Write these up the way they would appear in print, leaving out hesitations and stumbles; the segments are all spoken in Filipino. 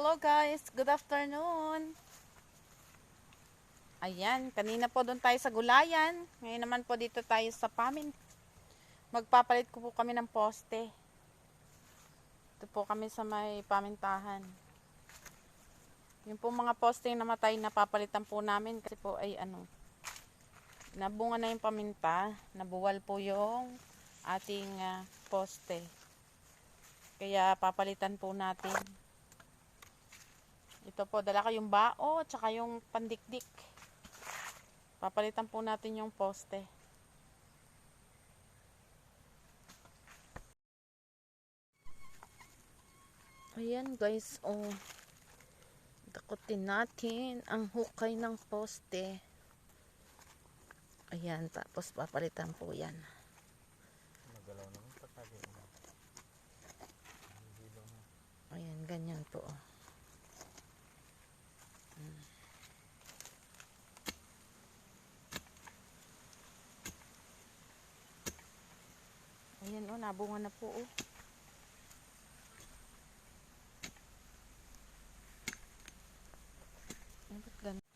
Hello guys, good afternoon. Ayan, kanina po doon tayo sa gulayan. Ngayon naman po dito tayo sa magpapalit ko po kami ng poste. Ito po kami sa may pamintahan. Yung po mga poste yung namatay, napapalitan po namin kasi po ay nabunga na yung paminta, nabuwal po yung ating poste. Kaya papalitan po natin. Ito po, dala ko yung bao, tsaka yung pandikdik. Papalitan po natin yung poste. Ayan guys, dakutin natin ang hukay ng poste. Ayan, tapos papalitan po yan. Magalaw naman patabi mo. Ayan, ganyan po. Ayan nabunga na po Ba't ganun?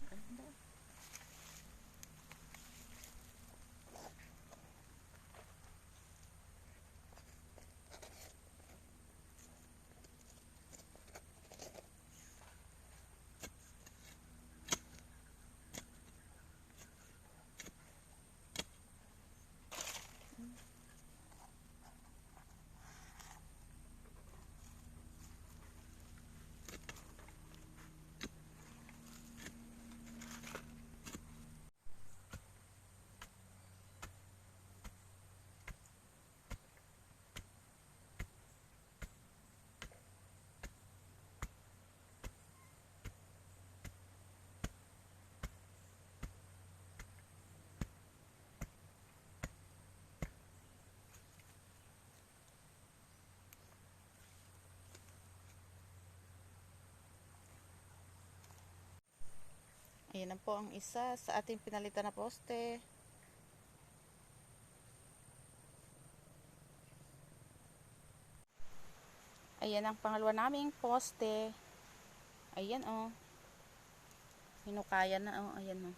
Ayan na po ang isa sa ating pinalitan na poste. Ayan ang pangalawa naming poste. Ayan hinukayan na ayan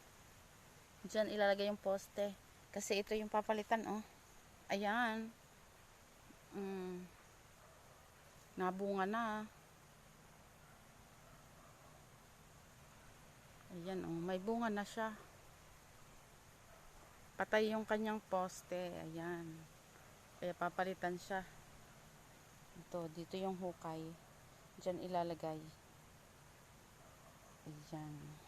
Diyan ilalagay yung poste. Kasi ito yung papalitan Ayan. Nabunga na. Ayan may bunga na siya. Patay yung kanyang poste. Ayan. Kaya papalitan siya. Dito yung hukay. Diyan ilalagay. Ayan.